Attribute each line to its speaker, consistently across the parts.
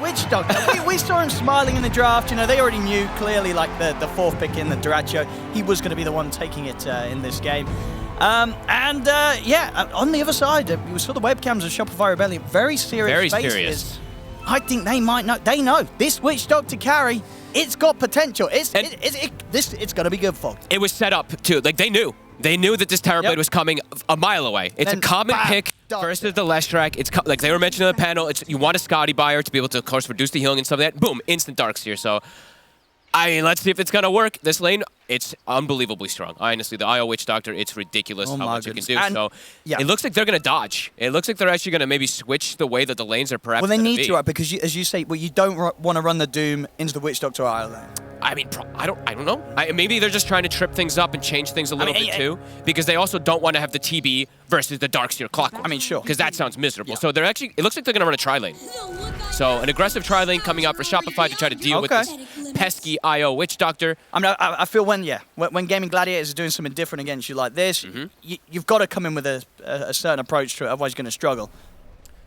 Speaker 1: Witch Doctor. we saw him smiling in the draft. You know, they already knew clearly, like the fourth pick in the Duracho, he was going to be the one taking it in this game. Yeah, on the other side, we saw the webcams of Shopify Rebellion. Very serious faces.
Speaker 2: Serious.
Speaker 1: I think they might know. They know this Witch Doctor carry. It's got potential. It's going to be good, folks.
Speaker 2: It was set up too. Like they knew. They knew that this Terrorblade was coming a mile away. It's a common pick versus the Leshrac. It's like they were mentioning on the panel. You want a Scotty buyer to be able to, of course, reduce the healing and stuff like that. Boom, instant Darkseer. So, I mean, let's see if it's gonna work. This lane, it's unbelievably strong. Honestly, the IO Witch Doctor, it's ridiculous how much you can do. And so, it looks like they're gonna dodge. It looks like they're actually gonna maybe switch the way that the lanes are perhaps.
Speaker 1: Well, they need to, right? Because as you say, you don't want to run the Doom into the Witch Doctor IO lane.
Speaker 2: I mean, I don't know. Maybe they're just trying to trip things up and change things a little bit too, because they also don't want to have the TB versus the Darkseer Clockwork.
Speaker 1: I mean, sure.
Speaker 2: Because that sounds miserable. So they're actually, it looks like they're going to run a tri-lane. So an aggressive tri-lane coming out for Shopify to try to deal with this pesky IO Witch Doctor.
Speaker 1: I mean, I feel when Gaming Gladiators are doing something different against you like this, you've got to come in with a certain approach to it, otherwise you're going to struggle.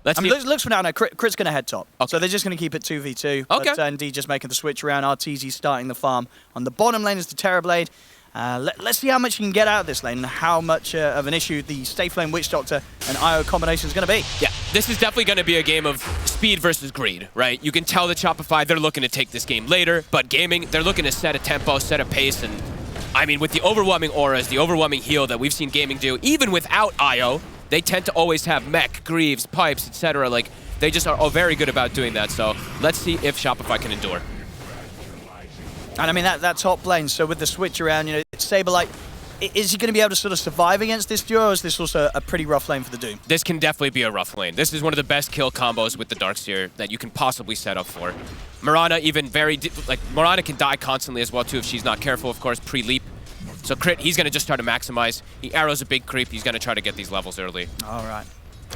Speaker 1: Looks for now, Crit's going to head top. Okay. So they're just going to keep it 2v2.
Speaker 2: Okay.
Speaker 1: But Indeed just making the switch around. RTZ starting the farm. On the bottom lane is the Terrorblade. Let's see how much you can get out of this lane and how much of an issue the safe lane Witch Doctor and IO combination is going to be.
Speaker 2: Yeah, this is definitely going to be a game of speed versus greed, right? You can tell that Shopify, they're looking to take this game later, but Gaming, they're looking to set a tempo, set a pace, and I mean, with the overwhelming auras, the overwhelming heal that we've seen Gaming do, even without IO, they tend to always have mech, Greaves, pipes, etc. Like, they just are very good about doing that. So let's see if Shopify can endure.
Speaker 1: And I mean, that top lane, so with the switch around, you know, Saberlight, is he going to be able to sort of survive against this duo, or is this also a pretty rough lane for the Doom?
Speaker 2: This can definitely be a rough lane. This is one of the best kill combos with the Darkseer that you can possibly set up for. Mirana even Mirana can die constantly as well too if she's not careful, of course, pre-leap. So Crit, he's going to just try to maximize. He arrows a big creep. He's going to try to get these levels early.
Speaker 1: All right.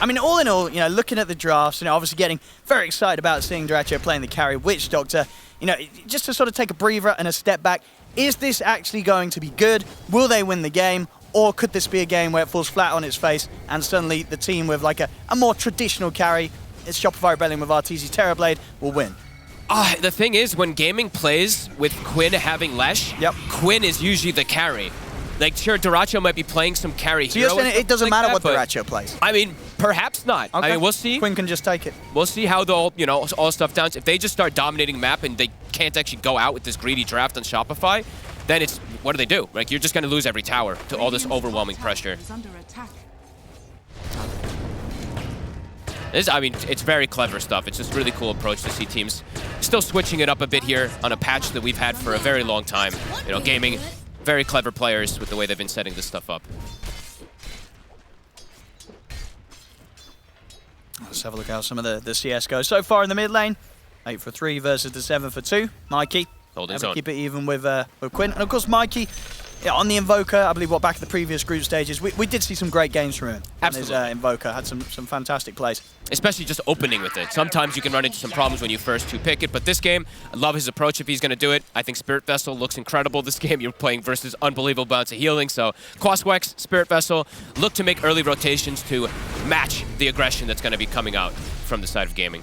Speaker 1: I mean, all in all, you know, looking at the drafts, you know, obviously getting very excited about seeing Duracho playing the carry Witch Doctor, you know, just to sort of take a breather and a step back. Is this actually going to be good? Will they win the game? Or could this be a game where it falls flat on its face and suddenly the team with like a more traditional carry, it's Shopify Rebellion with RTZ Terrorblade, will win?
Speaker 2: The thing is, when Gaming plays with Quinn having Lesh, Quinn is usually the carry. Like, sure, Duracho might be playing some carry
Speaker 1: so
Speaker 2: hero.
Speaker 1: You're saying it doesn't matter what Duracho plays?
Speaker 2: I mean, perhaps not.
Speaker 1: Okay.
Speaker 2: I mean, we'll see.
Speaker 1: Quinn can just take it.
Speaker 2: We'll see how all stuff down. If they just start dominating map and they can't actually go out with this greedy draft on Shopify, then it's, what do they do? Like, you're just going to lose every tower to all this overwhelming pressure. I mean, it's very clever stuff. It's just really cool approach to see teams still switching it up a bit here on a patch that we've had for a very long time. You know, Gaming, very clever players with the way they've been setting this stuff up.
Speaker 1: Let's have a look how some of the CS goes. So far in the mid lane, 8 for 3 versus the 7 for 2. Mikey, keep it even with Quinn. And of course, Mikey, on the Invoker, I believe, back in the previous group stages, we did see some great games from him.
Speaker 2: Absolutely.
Speaker 1: His Invoker had some fantastic plays.
Speaker 2: Especially just opening with it. Sometimes you can run into some problems when you first pick it, but this game, I love his approach if he's going to do it. I think Spirit Vessel looks incredible this game. You're playing versus unbelievable amounts of healing, so Quaswex, Spirit Vessel, look to make early rotations to match the aggression that's going to be coming out from the side of Gaming.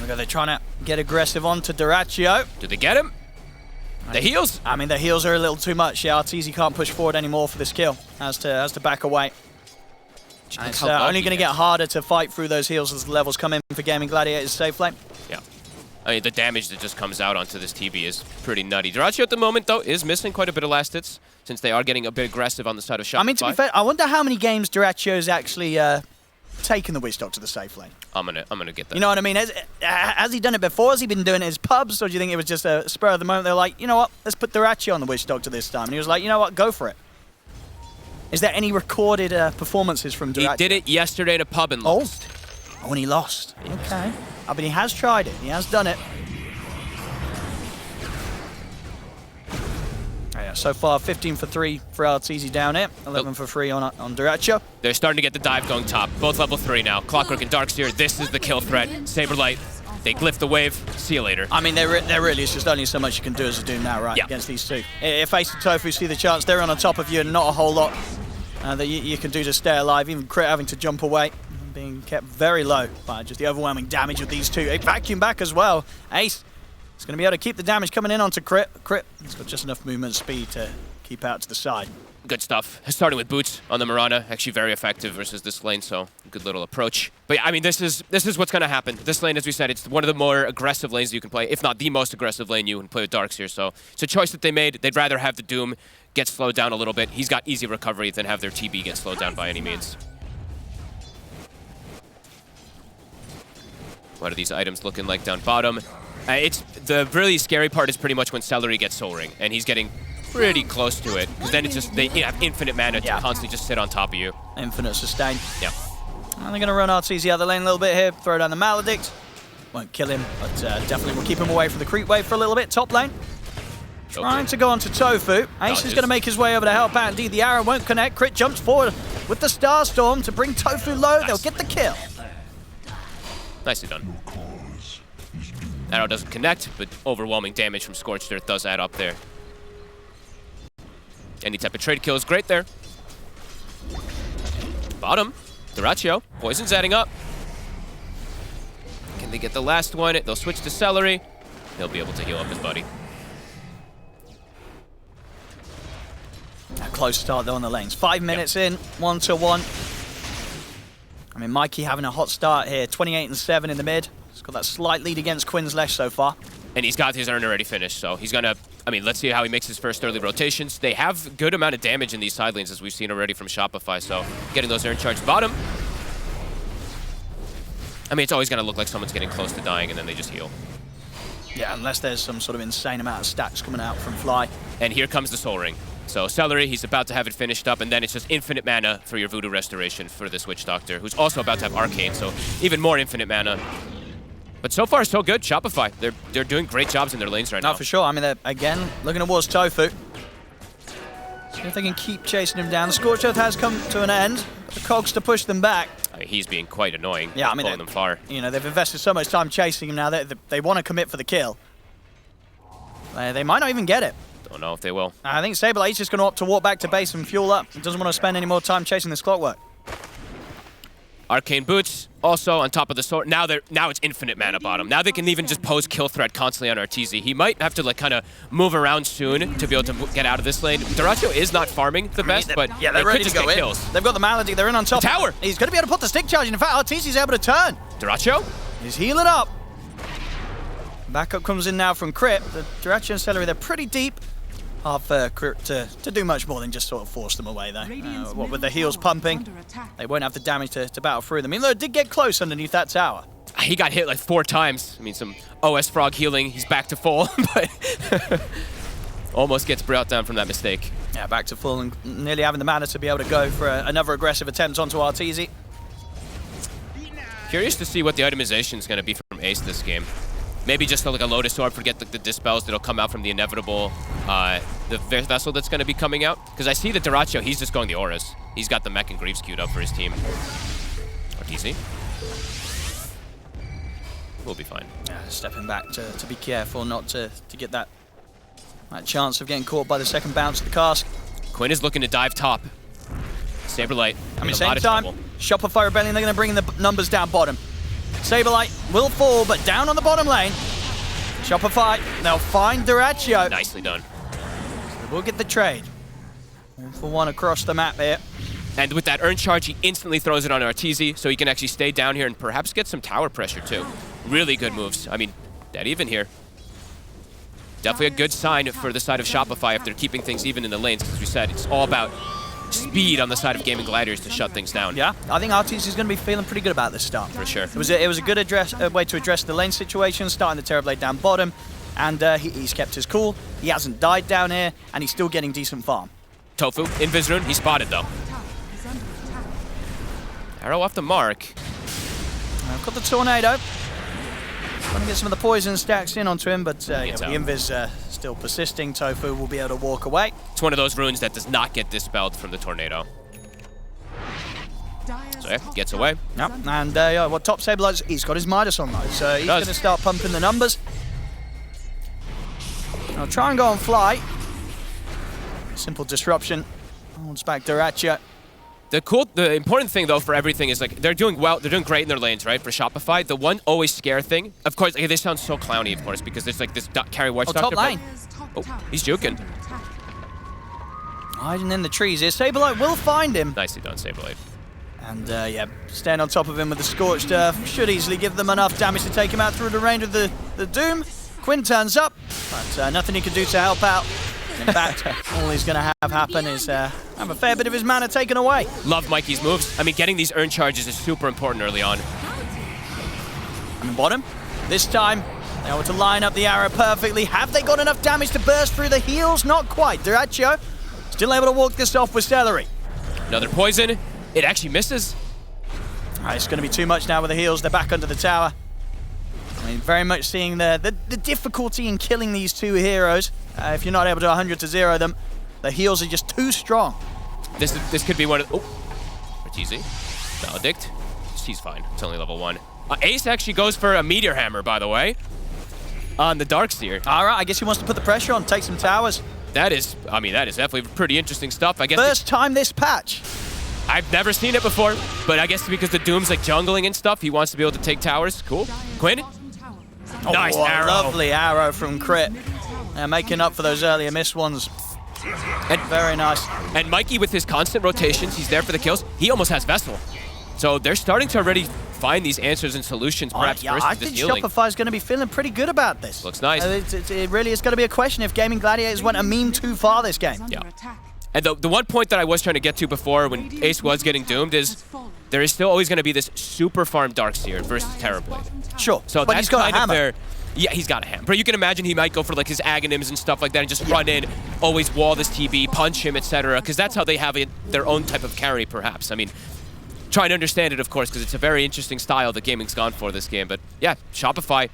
Speaker 1: Okay, they're trying to get aggressive onto Duracho.
Speaker 2: Do they get him? The heals?
Speaker 1: I mean, the heals are a little too much. Yeah, Arteezy can't push forward anymore for this kill. Has to back away. And it's only going to get harder to fight through those heals as the levels come in for Gaming Gladiators safe lane.
Speaker 2: Yeah. I mean, the damage that just comes out onto this TB is pretty nutty. Duracho at the moment, though, is missing quite a bit of last hits since they are getting a bit aggressive on the side of Shopify.
Speaker 1: I mean, to be fair, I wonder how many games Duracho's actually taken the Witch Doctor to the safe lane.
Speaker 2: I'm gonna get that.
Speaker 1: You know what I mean? Has he done it before? Has he been doing it in his pubs? Or do you think it was just a spur of the moment? They're like, you know what? Let's put Duracho on the Witch Doctor this time. And he was like, you know what? Go for it. Is there any recorded performances from Duracho?
Speaker 2: He did it yesterday in a pub and lost.
Speaker 1: Oh, and he lost. Okay. I mean, he has tried it. He has done it. Yeah, so far, 15 for 3 for Arteezy down here. 11 for 3 on Duracho.
Speaker 2: They're starting to get the dive going top. Both level 3 now. Clockwork and Darkseer. This is the kill threat. Saberlight. They glyph the wave. See you later.
Speaker 1: I mean, there really is just only so much you can do as a Doom now, right? Yeah. Against these two. If Ace and Tofu see the chance, they're on top of you and not a whole lot that you can do to stay alive. Even Crit having to jump away. being kept very low by just the overwhelming damage of these two. A vacuum back as well. Ace is going to be able to keep the damage coming in onto Crit. Crit, he's got just enough movement speed to keep out to the side.
Speaker 2: Good stuff. Starting with boots on the Mirana, actually very effective versus this lane, so good little approach. But yeah, I mean, this is what's going to happen. This lane, as we said, it's one of the more aggressive lanes you can play, if not the most aggressive lane you can play with Darks here. So it's a choice that they made. They'd rather have the Doom get slowed down a little bit. He's got easy recovery than have their TB get slowed down by any means. What are these items looking like down bottom? It's the really scary part is pretty much when Celery gets Soul Ring, and he's getting pretty close to it, because then it's just they have infinite mana to constantly just sit on top of you.
Speaker 1: Infinite sustain.
Speaker 2: Yeah.
Speaker 1: And they're going to run RTZ out the lane a little bit here, throw down the Maledict. Won't kill him, but definitely will keep him away from the creep wave for a little bit. Top lane. Trying to go onto Tofu. Ace is going to make his way over to help out. Indeed, the arrow won't connect. Crit jumps forward with the Starstorm to bring Tofu low. Nice. They'll get the kill.
Speaker 2: Nicely done. Arrow doesn't connect, but overwhelming damage from Scorched Earth does add up there. Any type of trade kill is great there. Bottom, Dyrachyo. Poison's adding up. Can they get the last one? They'll switch to Celery. He'll be able to heal up his buddy.
Speaker 1: A close start though on the lanes. 5 minutes in, 1-1. I mean, Mikey having a hot start here. 28-7 in the mid. He's got that slight lead against Quinslash so far.
Speaker 2: And he's got his urn already finished, so he's gonna, I mean, let's see how he makes his first early rotations. They have good amount of damage in these side lanes, as we've seen already from Shopify, so getting those urn charged bottom. I mean, it's always gonna look like someone's getting close to dying, and then they just heal.
Speaker 1: Yeah, unless there's some sort of insane amount of stacks coming out from Fly.
Speaker 2: And here comes the Soul Ring. So Celery, he's about to have it finished up, and then it's just infinite mana for your Voodoo Restoration for this Witch Doctor, who's also about to have Arcane, so even more infinite mana. But so far, so good. Shopify, they're doing great jobs in their lanes right now.
Speaker 1: No, for sure. I mean, they're, again, looking towards Tofu. See if they can keep chasing him down. The Scorched Earth has come to an end. The Cogs to push them back.
Speaker 2: I mean, he's being quite annoying.
Speaker 1: Yeah, I mean,
Speaker 2: pulling them far.
Speaker 1: You know, they've invested so much time chasing him now that they want to commit for the kill. They might not even get it.
Speaker 2: Don't know if they will.
Speaker 1: I think Saberlight's just going to opt to walk back to base and fuel up. He doesn't want to spend any more time chasing this clockwork.
Speaker 2: Arcane Boots, also on top of the sword. Now it's infinite mana bottom. Now they can even just pose kill threat constantly on RTZ. He might have to like kind of move around soon to be able to get out of this lane. Dyrachyo is not farming the best, but
Speaker 1: yeah, they're ready to go in.
Speaker 2: Kills.
Speaker 1: They've got the Malady. They're in on top.
Speaker 2: The tower.
Speaker 1: He's going to be able to put the stick charge in. In fact, RTZ's able to turn.
Speaker 2: Dyrachyo?
Speaker 1: He's healing up. Backup comes in now from Crit. The Dyrachyo and Celery, they're pretty deep. Hard for Crit to do much more than just sort of force them away there. What with the heals pumping, they won't have the damage to battle through them. Even though it did get close underneath that tower.
Speaker 2: He got hit like 4 times. I mean, some OS Frog healing. He's back to full, but almost gets brought down from that mistake.
Speaker 1: Yeah, back to full and nearly having the mana to be able to go for another aggressive attempt onto RTZ.
Speaker 2: Curious to see what the itemization is going to be from Ace this game. Maybe just like a Lotus Orb, forget the dispels that'll come out from the inevitable the vessel that's going to be coming out. Because I see that Dyrachyo, he's just going the auras. He's got the Mech and Greaves queued up for his team. RTZ. We'll be fine.
Speaker 1: Yeah, stepping back to be careful not to get that chance of getting caught by the second bounce of the cask.
Speaker 2: Quinn is looking to dive top. Saberlight.
Speaker 1: I mean, same time, Shopify Rebellion, they're going to bring the numbers down bottom. Saberlight will fall, but down on the bottom lane. Shopify, they'll find Dyrachyo.
Speaker 2: Nicely done.
Speaker 1: So we'll get the trade. 1-for-1 across the map here.
Speaker 2: And with that urn charge, he instantly throws it on RTZ, so he can actually stay down here and perhaps get some tower pressure too. Really good moves. I mean, dead even here. Definitely a good sign for the side of Shopify if they're keeping things even in the lanes, because we said it's all about speed on the side of Gaming Gladiators to shut things down.
Speaker 1: Yeah, I think RTZ is going to be feeling pretty good about this start.
Speaker 2: For sure.
Speaker 1: It was a good way to address the lane situation, starting the Terrorblade down bottom, and he's kept his cool. He hasn't died down here, and he's still getting decent farm.
Speaker 2: Tofu, Invis Rune, he's spotted though. Arrow off the mark.
Speaker 1: I've got the Tornado. Trying to get some of the poison stacks in onto him, but the Invis still persisting. Tofu will be able to walk away.
Speaker 2: It's one of those runes that does not get dispelled from the Tornado. So yeah, gets away.
Speaker 1: Yep, and top Saberlight, he's got his Midas on though, so he's going to start pumping the numbers. I'll try and go on Fly. Simple disruption. Holds back Dyrachyo.
Speaker 2: The important thing though for everything is like they're doing well. They're doing great in their lanes, right? For Shopify, the one always scare thing. Of course, okay, this sounds so clowny, of course, because there's like this carry watch
Speaker 1: top lane.
Speaker 2: Oh, he's juking.
Speaker 1: Hiding in the trees here. Saberlight will find him.
Speaker 2: Nicely done, Saberlight.
Speaker 1: And yeah, stand on top of him with the Scorched Earth. Should easily give them enough damage to take him out through the range of the Doom. Quinn turns up, but nothing he can do to help out. In fact, all he's going to have happen is have a fair bit of his mana taken away.
Speaker 2: Love Mikey's moves. I mean, getting these earn charges is super important early on.
Speaker 1: On the bottom, this time, they able to line up the arrow perfectly. Have they got enough damage to burst through the heals? Not quite. Dyrachyo still able to walk this off with Celery.
Speaker 2: Another poison. It actually misses.
Speaker 1: All right, it's going to be too much now with the heals. They're back under the tower. I mean, very much seeing the difficulty in killing these two heroes. If you're not able to 100-0 them, the heals are just too strong.
Speaker 2: This could be one of... Oh, Arteezy. Maledict. She's fine. It's only level 1. Ace actually goes for a Meteor Hammer, by the way, on the Darkseer.
Speaker 1: All right, I guess he wants to put the pressure on, take some towers.
Speaker 2: That is definitely pretty interesting stuff. I guess
Speaker 1: first time this patch.
Speaker 2: I've never seen it before, but I guess because the Doom's like jungling and stuff, he wants to be able to take towers. Cool. Quinn?
Speaker 1: Oh,
Speaker 2: nice arrow.
Speaker 1: Lovely arrow from Crit. Making up for those earlier missed ones.
Speaker 2: And
Speaker 1: very nice.
Speaker 2: And Mikey, with his constant rotations, he's there for the kills. He almost has Vessel. So they're starting to already find these answers and solutions, perhaps
Speaker 1: yeah,
Speaker 2: versus
Speaker 1: I
Speaker 2: this
Speaker 1: think
Speaker 2: healing.
Speaker 1: Shopify's going to be feeling pretty good about this.
Speaker 2: Looks nice.
Speaker 1: It really is going to be a question if Gaming Gladiators went a meme too far this game.
Speaker 2: Yeah. And the one point that I was trying to get to before when Ace was getting doomed is there is still always going to be this super farm Darkseer versus Terrorblade.
Speaker 1: Sure,
Speaker 2: so
Speaker 1: but he's got
Speaker 2: kind
Speaker 1: a hammer.
Speaker 2: Yeah, he's got a hammer. But you can imagine he might go for like his Aghanims and stuff like that and just run in, always wall this TB, punch him, etc. Because that's how they have their own type of carry, perhaps. I mean, trying to understand it, of course, because it's a very interesting style that gaming's gone for this game. But yeah, Shopify,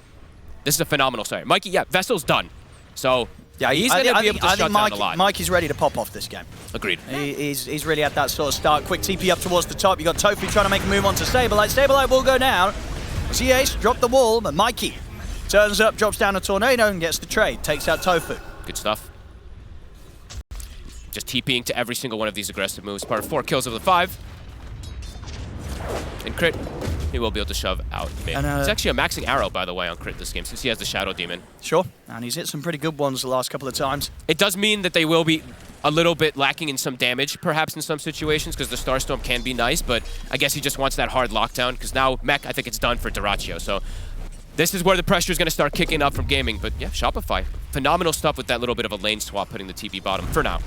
Speaker 2: this is a phenomenal start. Mikey, yeah, Vessel's done. So yeah, he's going to be able to shut down a lot.
Speaker 1: Mikey's ready to pop off this game.
Speaker 2: Agreed.
Speaker 1: He's really at that sort of start. Quick TP up towards the top. You got Tofu trying to make a move onto Saberlight. Saberlight will go down. See Ace drop the wall, but Mikey turns up, drops down a tornado, and gets the trade. Takes out Tofu.
Speaker 2: Good stuff. Just TPing to every single one of these aggressive moves. Part of 4 kills of the 5. And Crit, he will be able to shove out mid. It's actually a maxing arrow, by the way, on Crit this game, since he has the Shadow Demon.
Speaker 1: Sure, and he's hit some pretty good ones the last couple of times.
Speaker 2: It does mean that they will be a little bit lacking in some damage, perhaps in some situations, because the Starstorm can be nice, but I guess he just wants that hard lockdown, because now Mech, I think it's done for Dyrachyo, so this is where the pressure is going to start kicking up from gaming. But yeah, Shopify, phenomenal stuff with that little bit of a lane swap, putting the TB bottom for now.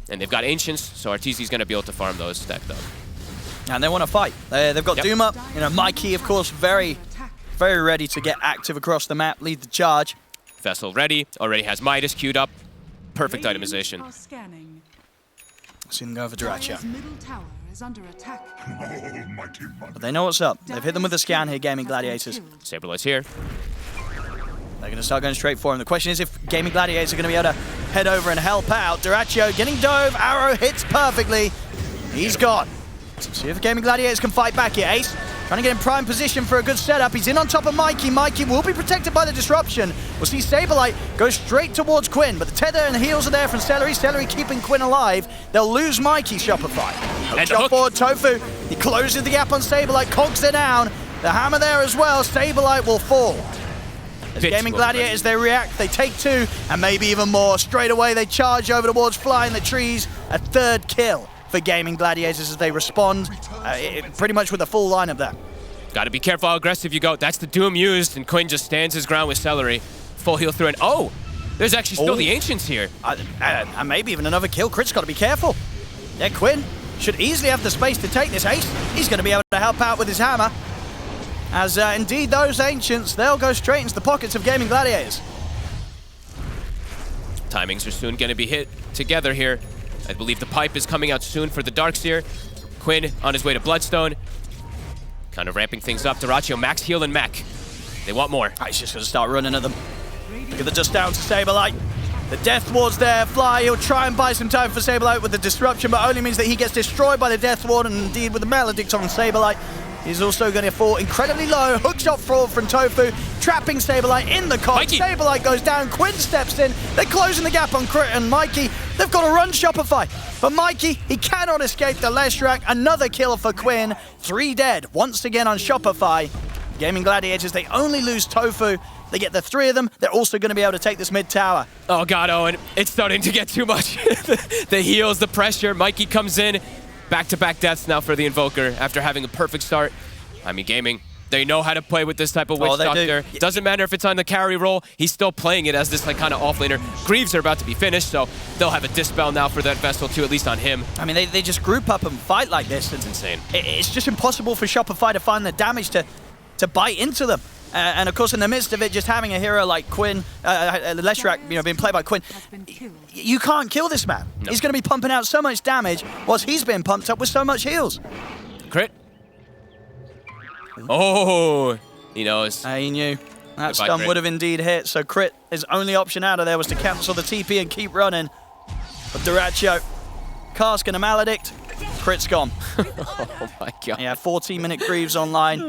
Speaker 2: And they've got Ancients, so Arteezy's going to be able to farm those stacked up.
Speaker 1: And they want to fight. They've got Doom up. You know, Mikey, of course, very, very ready to get active across the map, lead the charge.
Speaker 2: Vessel ready, already has Midas queued up. Perfect itemization.
Speaker 1: See them go for Dyrachyo. But they know what's up. They've hit them with a scan here, Gaming Gladiators.
Speaker 2: Saberlight's here.
Speaker 1: They're going to start going straight for him. The question is if Gaming Gladiators are going to be able to head over and help out. Dyrachyo getting dove. Arrow hits perfectly. He's gone. Let's see if Gaming Gladiators can fight back here. Ace trying to get in prime position for a good setup. He's in on top of Mikey. Mikey will be protected by the disruption. We'll see Saberlight go straight towards Quinn, but the tether and the heals are there from Celery. Celery keeping Quinn alive. They'll lose Mikey, Shopify.
Speaker 2: And
Speaker 1: shot forward, Tofu. He closes the gap on Saberlight. Cogs are down. The hammer there as well. Saberlight will fall. As Gaming Gladiators, they react. They take 2, and maybe even more. Straight away, they charge over towards Fly in the trees. A 3rd kill for Gaming Gladiators as they respond, pretty much with a full lineup there.
Speaker 2: Got to be careful how aggressive you go. That's the Doom used, and Quinn just stands his ground with Celery. Full heal through, and oh! There's actually still the Ancients here.
Speaker 1: And maybe even another kill. Crit's got to be careful. Yeah, Quinn should easily have the space to take this Ace. He's going to be able to help out with his hammer. As indeed those Ancients, they'll go straight into the pockets of Gaming Gladiators.
Speaker 2: Timings are soon going to be hit together here. I believe the pipe is coming out soon for the Darkseer. Quinn on his way to Bloodstone. Kind of ramping things up. Dyrachyo, max heal and mech. They want more.
Speaker 1: He's just going to start running at them. Look at the just down to Saberlight. The Death Ward's there. Fly, he'll try and buy some time for Saberlight with the disruption, but only means that he gets destroyed by the Death Ward, and indeed with the Maledict on Saberlight. He's also going to fall incredibly low. Hookshot fraud from Tofu, trapping Saberlight in the cog. Saberlight goes down, Quinn steps in. They're closing the gap on Crit and Mikey. They've got to run Shopify. But Mikey, he cannot escape the Leshrac. Another kill for Quinn. 3 dead once again on Shopify. Gaming Gladiators, they only lose Tofu. They get the 3 of them. They're also going to be able to take this mid tower.
Speaker 2: Oh God, Owen, it's starting to get too much. The heals, the pressure. Mikey comes in. Back-to-back deaths now for the Invoker after having a perfect start. I mean, Gaming, they know how to play with this type of Witch Doctor. Doesn't matter if it's on the carry role, he's still playing it as this like kind of off-laner. Greaves are about to be finished, so they'll have a Dispel now for that Vessel too, at least on him.
Speaker 1: I mean, they just group up and fight like this.
Speaker 2: It's insane.
Speaker 1: It's just impossible for Shopify to find the damage to bite into them. And of course, in the midst of it, just having a hero like Quinn, Leshrac, being played by Quinn, you can't kill this man. No. He's going to be pumping out so much damage whilst he's been pumped up with so much heals.
Speaker 2: Crit. Oh, he knows.
Speaker 1: He knew. That stun would have indeed hit, so Crit, his only option out of there was to cancel the TP and keep running. But Dyrachyo, Cask and a Maledict, Crit's gone.
Speaker 2: Oh my God.
Speaker 1: Yeah, 14-minute Greaves online.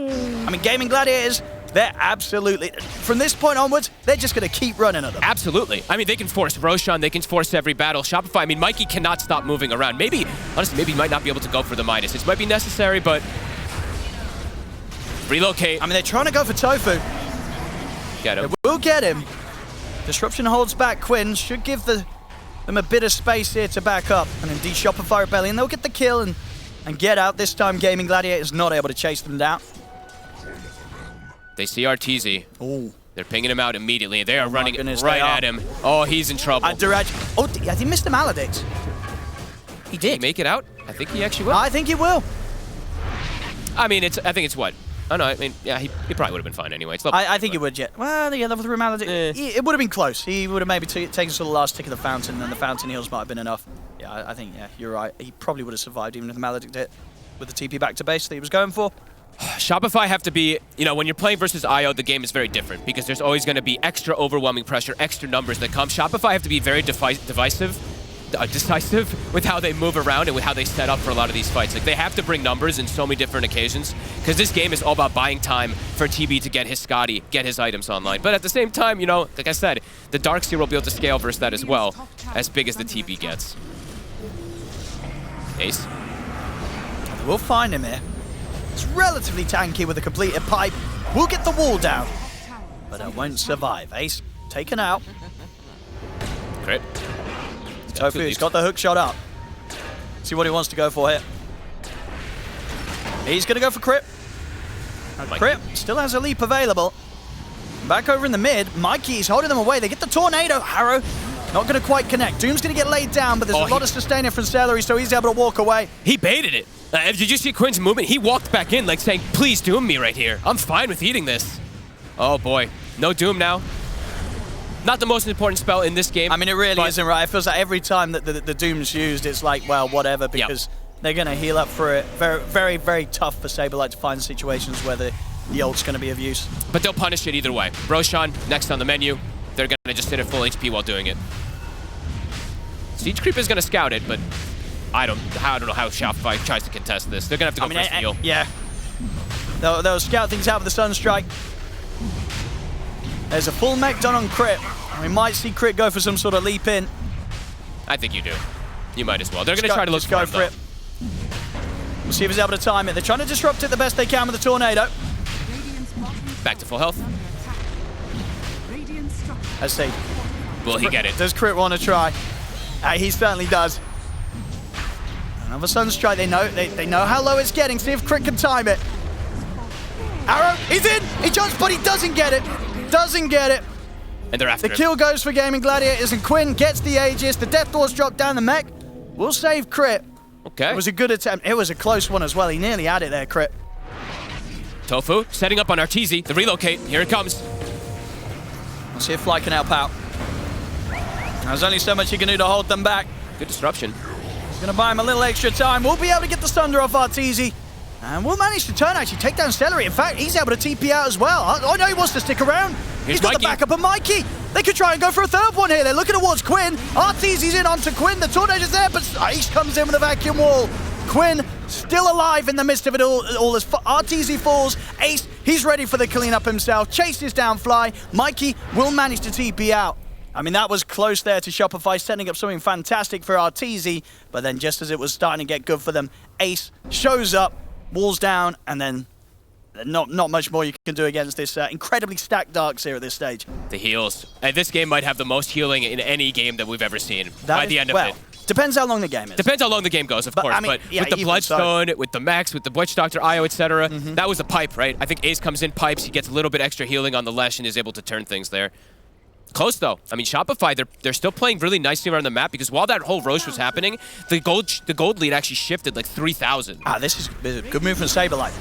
Speaker 1: I mean, Gaming Gladiators, they're absolutely, from this point onwards, they're just going to keep running at them.
Speaker 2: Absolutely. I mean, they can force Roshan, they can force every battle. Shopify, I mean, Mikey cannot stop moving around. Maybe, honestly, maybe he might not be able to go for the minus. It might be necessary, but relocate.
Speaker 1: I mean, they're trying to go for Tofu.
Speaker 2: Get him.
Speaker 1: They will get him. Disruption holds back Quinn. Should give them a bit of space here to back up. And indeed, Shopify Rebellion, they'll get the kill and get out. This time, Gaming Gladiators not able to chase them down.
Speaker 2: They see RTZ.
Speaker 1: Oh.
Speaker 2: They're pinging him out immediately. They are running right at him. Oh, he's in trouble.
Speaker 1: Oh, he missed the Maledict. He did.
Speaker 2: Did he make it out? I think he actually will.
Speaker 1: I think he will.
Speaker 2: I mean, I think it's what? Oh, no, I mean, yeah, he probably would have been fine anyway.
Speaker 1: I think he would, yeah. Well, yeah, level 3 Maledict. It would have been close. He would have maybe taken to the last tick of the fountain, and then the fountain heals might have been enough. Yeah, I think, yeah, you're right. He probably would have survived even if the Maledict hit with the TP back to base that he was going for.
Speaker 2: Shopify have to be, when you're playing versus IO, the game is very different because there's always going to be extra overwhelming pressure, extra numbers that come. Shopify have to be very decisive with how they move around and with how they set up for a lot of these fights. Like, they have to bring numbers in so many different occasions because this game is all about buying time for TB to get his Scotty, get his items online. But at the same time, like I said, the Darkseer will be able to scale versus that as well, as big as the TB gets. Ace.
Speaker 1: We'll find him here. It's relatively tanky with a completed pipe. We'll get the wall down, but it won't survive. Ace taken out.
Speaker 2: Crit.
Speaker 1: Tofu, he's got the hook shot up. See what he wants to go for here. He's going to go for Crit. Crit still has a leap available. Back over in the mid. Mikey's holding them away. They get the tornado. Harrow not going to quite connect. Doom's going to get laid down, but there's a lot of sustainer from Celery, so he's able to walk away.
Speaker 2: He baited it. Did you see Quinn's movement? He walked back in like saying, please Doom me right here. I'm fine with eating this. Oh boy. No Doom now. Not the most important spell in this game.
Speaker 1: I mean, it really isn't, right? It feels like every time that the Doom's used, it's like, well, whatever, because they're going to heal up for it. Very, very, very tough for Saberlight to find situations where the ult's going to be of use.
Speaker 2: But they'll punish it either way. Roshan, next on the menu. They're going to just hit at full HP while doing it. Siege Creep is going to scout it, but I don't know how Shopify tries to contest this. They're going to have to go first to heal.
Speaker 1: Yeah. They'll scout things out with the Sunstrike. There's a full mech done on Crit. We might see Crit go for some sort of leap in.
Speaker 2: I think you do. You might as well. They're going to try to look for it.
Speaker 1: We'll see if he's able to time it. They're trying to disrupt it the best they can with the tornado.
Speaker 2: Back to full health.
Speaker 1: Let's see.
Speaker 2: Will he get it?
Speaker 1: Does Crit want to try? He certainly does. Another Sunstrike. They know how low it's getting. See if Crit can time it. Arrow, he's in! He jumps, but he doesn't get it. Doesn't get it.
Speaker 2: And they're after
Speaker 1: The kill goes for Gaming Gladiators, and Quinn gets the Aegis. The Death Doors drop down the mech. We'll save Crit.
Speaker 2: Okay.
Speaker 1: It was a good attempt. It was a close one as well. He nearly had it there, Crit.
Speaker 2: Tofu setting up on Arteezy. The relocate. Here it comes.
Speaker 1: We'll see if Fly can help out. There's only so much he can do to hold them back.
Speaker 2: Good disruption.
Speaker 1: He's going to buy him a little extra time. We'll be able to get the Sunder off Arteezy. And we'll manage to turn, actually, take down Celery. In fact, he's able to TP out as well. I know he wants to stick around. He's got the backup of Mikey. They could try and go for a third one here. They're looking towards Quinn. Arteezy's in onto Quinn. The tornado's there, but Ace comes in with a vacuum wall. Quinn still alive in the midst of it all as RTZ falls. Ace, he's ready for the cleanup himself. Chases down Fly. Mikey will manage to TP out. I mean, that was close there to Shopify, setting up something fantastic for RTZ, but then just as it was starting to get good for them, Ace shows up, walls down, and then not much more you can do against this incredibly stacked Darks here at this stage.
Speaker 2: The heals. And this game might have the most healing in any game that we've ever seen by the end of it.
Speaker 1: Depends how long the game is.
Speaker 2: Depends how long the game goes, of course. I mean, but yeah, with the Bloodstone, with the Max, with the Witch Doctor, Io, etc., that was the pipe, right? I think Ace comes in, pipes, he gets a little bit extra healing on the Lesh and is able to turn things there. Close, though. I mean, Shopify, they're still playing really nicely around the map because while that whole Roche was happening, the gold lead actually shifted like 3,000.
Speaker 1: This is a good move from Saberlight.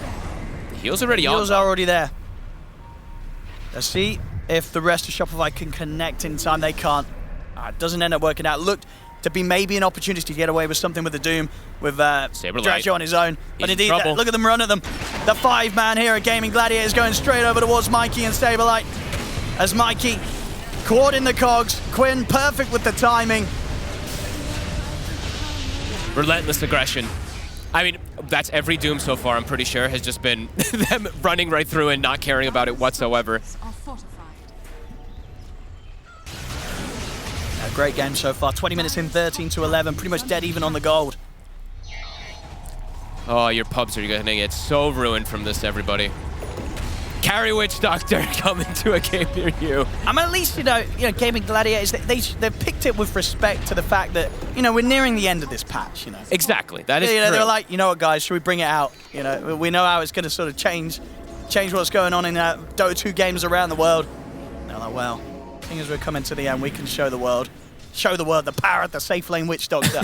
Speaker 2: The heals already on.
Speaker 1: The heals are already there. Let's see if the rest of Shopify can connect in time. They can't. It doesn't end up working out. Looked to be maybe an opportunity to get away with something with the Doom, with Dracho on his own. But indeed, look at them run at them. The 5-man here at Gaming Gladiators going straight over towards Mikey and Saberlight. As Mikey caught in the cogs. Quinn perfect with the timing.
Speaker 2: Relentless aggression. I mean, that's every Doom so far, I'm pretty sure, has just been them running right through and not caring about it whatsoever.
Speaker 1: A great game so far. 20 minutes in, 13-11. Pretty much dead even on the gold.
Speaker 2: Oh, your pubs are going to get so ruined from this, everybody. Carry Witch Doctor coming to a game near you. I'm
Speaker 1: at least, Gaming Gladiators, they've picked it with respect to the fact that, we're nearing the end of this patch,
Speaker 2: Exactly, that is true.
Speaker 1: They're like, you know what, guys, should we bring it out? We know how it's going to sort of change what's going on in Dota2 games around the world. They're like, well, I think as we're coming to the end, we can show the world the power of the safe lane Witch Doctor.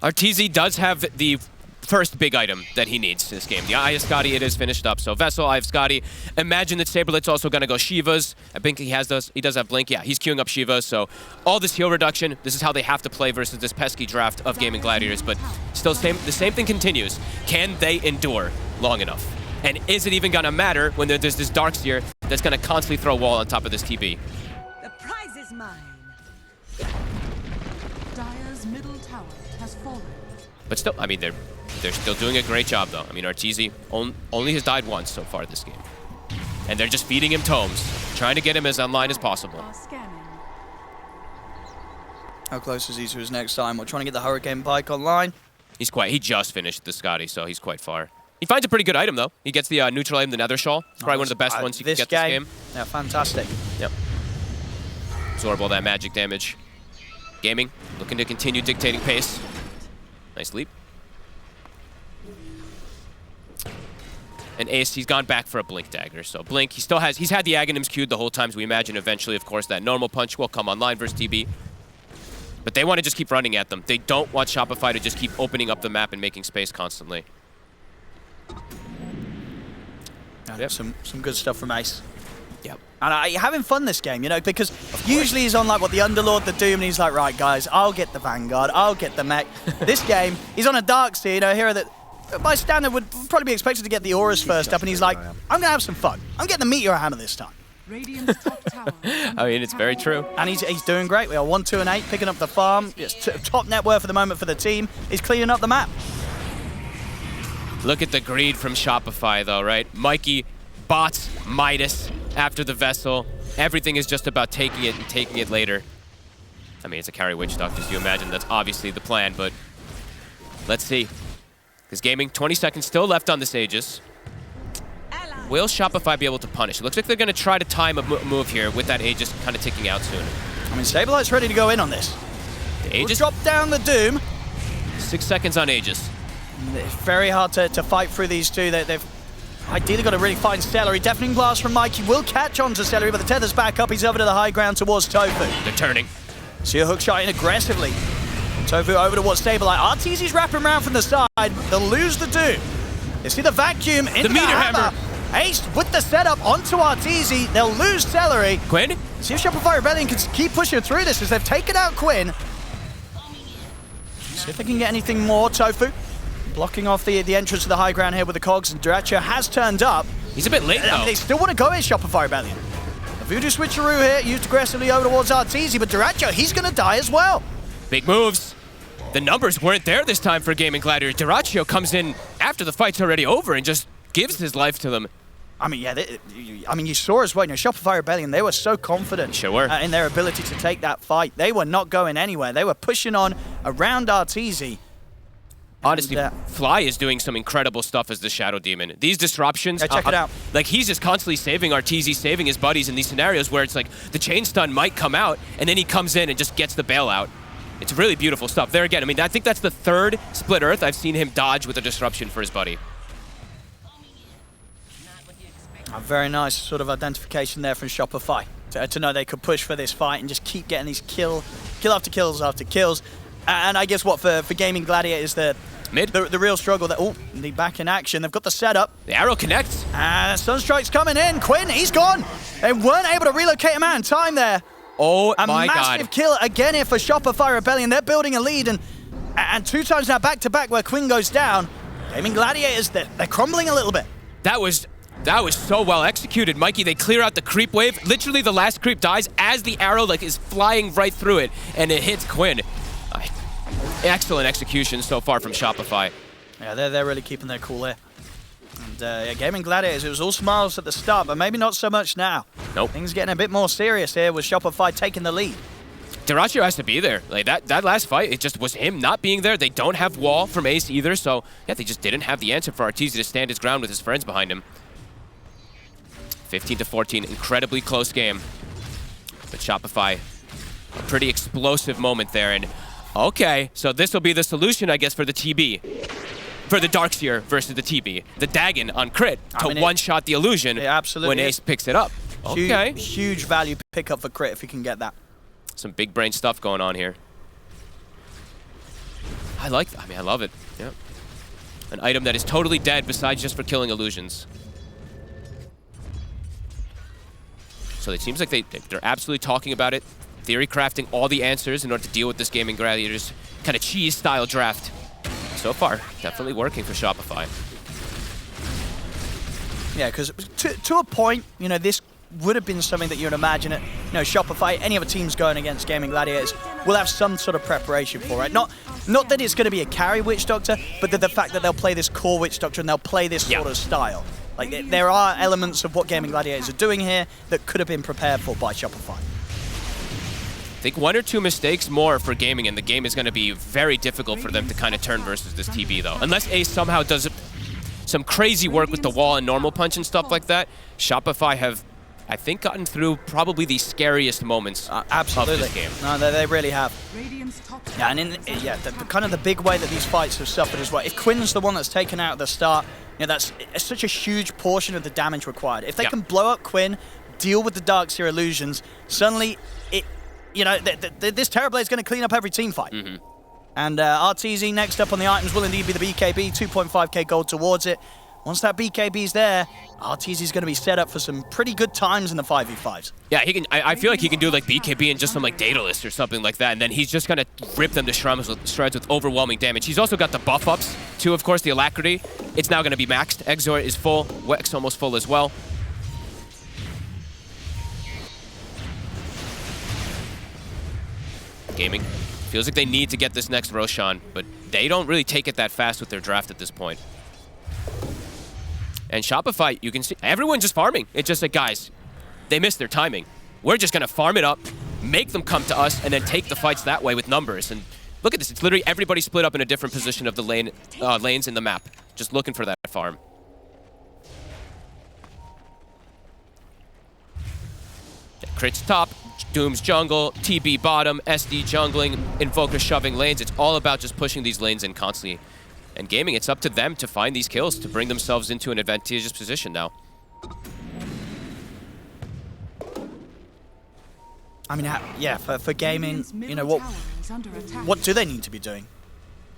Speaker 2: RTZ does have the first big item that he needs in this game. The Eye of Scotty, it is finished up. So Vessel, Eye of Scotty. Imagine that Saberlight's also going to go Shivas. I think he does have Blink. Yeah, he's queuing up Shivas. So all this heal reduction, this is how they have to play versus this pesky draft of Gaming Gladiators. But still, the same thing continues. Can they endure long enough? And is it even going to matter when there's this Darkseer that's going to constantly throw a wall on top of this TB?
Speaker 3: The prize is mine. Dire's middle tower has fallen.
Speaker 2: But still, I mean, they're still doing a great job, though. I mean, RTZ only has died once so far this game. And they're just feeding him tomes, trying to get him as online as possible.
Speaker 1: How close is he to his next time? We're trying to get the Hurricane Pike online.
Speaker 2: He just finished the Scotty, so he's quite far. He finds a pretty good item, though. He gets the neutral item, the Nether Shawl. It's probably one of the best ones you can get this game.
Speaker 1: Yeah, fantastic.
Speaker 2: Yep. Absorb all that magic damage. Gaming, looking to continue dictating pace. Nice leap. And Ace, he's gone back for a Blink Dagger. So Blink, he's had the Aghanims queued the whole time, so we imagine eventually, of course, that normal punch will come online versus TB. But they want to just keep running at them. They don't want Shopify to just keep opening up the map and making space constantly.
Speaker 1: Yep. Some good stuff from Ace.
Speaker 2: Yep.
Speaker 1: And having fun this game, because usually he's on like the Underlord, the Doom, and he's like, right, guys, I'll get the Vanguard, I'll get the mech. This game, he's on a Darkseer, hero that by standard would probably be expected to get the Auras first up, and he's like, I'm going to have some fun. I'm getting the Meteor Hammer this time.
Speaker 2: I mean, it's very true.
Speaker 1: And he's doing great. We are 1, 2, and 8, picking up the farm. It's top net worth for the moment for the team. He's cleaning up the map.
Speaker 2: Look at the greed from Shopify, though, right? Mikey, bots, Midas, after the Vessel. Everything is just about taking it and taking it later. I mean, it's a carry Witch Doctor, as you imagine. That's obviously the plan, but let's see. Because Gaming, 20 seconds still left on this Aegis. Will Shopify be able to punish? It looks like they're going to try to time a move here with that Aegis kind of ticking out soon.
Speaker 1: I mean, Saberlight's ready to go in on this.
Speaker 2: The Aegis
Speaker 1: will drop down the Doom.
Speaker 2: 6 seconds on Aegis.
Speaker 1: It's very hard to fight through these two. They've ideally got to really find Celery. Deafening Blast from Mikey will catch on to Celery, but the tether's back up. He's over to the high ground towards Tofu.
Speaker 2: They're turning.
Speaker 1: See a hook shot in aggressively. Tofu over towards Saberlight. RTZ's wrapping around from the side. They'll lose the Doom. They see the vacuum into the
Speaker 2: Meteor Hammer.
Speaker 1: Ace with the setup onto RTZ. They'll lose Celery.
Speaker 2: Quinn?
Speaker 1: See if Shopify Rebellion can keep pushing through this as they've taken out Quinn. See if they can get anything more. Tofu blocking off the entrance to the high ground here with the cogs, and Dracho has turned up.
Speaker 2: He's a bit late, though.
Speaker 1: They still want to go in Shopify Rebellion. The Voodoo switcheroo here, used aggressively over towards RTZ, but Dracho, he's going to die as well.
Speaker 2: Big moves. the numbers weren't there this time for Gaming Gladiators. Dyrachyo comes in after the fight's already over and just gives his life to them.
Speaker 1: I mean, yeah, you saw as well, Shopify Rebellion, they were so confident in their ability to take that fight. They were not going anywhere. They were pushing on around Arteezy.
Speaker 2: Honestly, Fly is doing some incredible stuff as the Shadow Demon. These disruptions,
Speaker 1: check it out.
Speaker 2: Like he's just constantly saving Arteezy, saving his buddies in these scenarios where it's like the chain stun might come out and then he comes in and just gets the bailout. It's really beautiful stuff. There again, I mean, I think that's the third Split Earth I've seen him dodge with a disruption for his buddy.
Speaker 1: A very nice sort of identification there from Shopify to know they could push for this fight and just keep getting these kill after kills after kills. And I guess what for Gaming Gladiators, the real struggle that the back in action. They've got the setup.
Speaker 2: The arrow connects.
Speaker 1: And Sunstrike's coming in. Quinn, he's gone. They weren't able to relocate him out in time there.
Speaker 2: Oh my God.
Speaker 1: A massive kill again here for Shopify Rebellion. They're building a lead and 2 times now back to back where Quinn goes down. Gaming Gladiators, they're crumbling a little bit.
Speaker 2: That was so well executed, Mikey. They clear out the creep wave. Literally the last creep dies as the arrow is flying right through it and it hits Quinn. Excellent execution so far from Shopify.
Speaker 1: Yeah, they're really keeping their cool here. And Gaming Gladiators, it was all smiles at the start, but maybe not so much now.
Speaker 2: Nope.
Speaker 1: Things getting a bit more serious here with Shopify taking the lead.
Speaker 2: Dyrachyo has to be there. Like that last fight, it just was him not being there. They don't have wall from Ace either, so yeah, they just didn't have the answer for Arteezy to stand his ground with his friends behind him. 15-14, incredibly close game. But Shopify, a pretty explosive moment there. And okay, so this will be the solution, I guess, for the TB. For the Darkseer versus the TB. The Dagon on crit to one-shot the illusion when Ace picks it up. Okay.
Speaker 1: Huge value pickup for crit if you can get that.
Speaker 2: Some big brain stuff going on here. I love it. Yeah. An item that is totally dead besides just for killing illusions. So it seems like they're absolutely talking about it, theory crafting all the answers in order to deal with this Gaming Gladiators kind of cheese-style draft. So far, definitely working for Shopify.
Speaker 1: Yeah, because to a point, this would have been something that you'd imagine it. Shopify, any other teams going against Gaming Gladiators will have some sort of preparation for it. Not that it's going to be a carry Witch Doctor, but the fact that they'll play this core Witch Doctor and they'll play this sort of style. Like, there are elements of what Gaming Gladiators are doing here that could have been prepared for by Shopify.
Speaker 2: I think 1 or 2 mistakes more for Gaming, and the game is going to be very difficult for them to kind of turn versus this TB, though. Unless Ace somehow does some crazy work with the wall and normal punch and stuff like that, Shopify have, I think, gotten through probably the scariest moments of this game.
Speaker 1: No, they really have. Yeah, and the kind of the big way that these fights have suffered as well. If Quinn's the one that's taken out at the start, that's such a huge portion of the damage required. If they can blow up Quinn, deal with the Darkseer illusions, suddenly this Terrorblade is going to clean up every team fight.
Speaker 2: Mm-hmm.
Speaker 1: And Arteezy next up on the items will indeed be the BKB, 2.5k gold towards it. Once that BKB's there, Arteezy's going to be set up for some pretty good times in the 5v5s.
Speaker 2: Yeah, he can. I feel like he can do like BKB and just some like Daedalus or something like that, and then he's just going to rip them to shreds with overwhelming damage. He's also got the buff ups too, of course, the Alacrity. It's now going to be maxed. Exort is full. Wex almost full as well. Gaming feels like they need to get this next Roshan, but they don't really take it that fast with their draft at this point. And Shopify, you can see, everyone's just farming. It's just like, guys, they missed their timing. We're just going to farm it up, make them come to us, and then take the fights that way with numbers. And look at this. It's literally everybody split up in a different position of the lanes in the map, just looking for that farm. Crits top, Doom's jungle, TB bottom, SD jungling, Invoker shoving lanes. It's all about just pushing these lanes in constantly. And Gaming, it's up to them to find these kills to bring themselves into an advantageous position now.
Speaker 1: I mean, yeah, for Gaming, what do they need to be doing?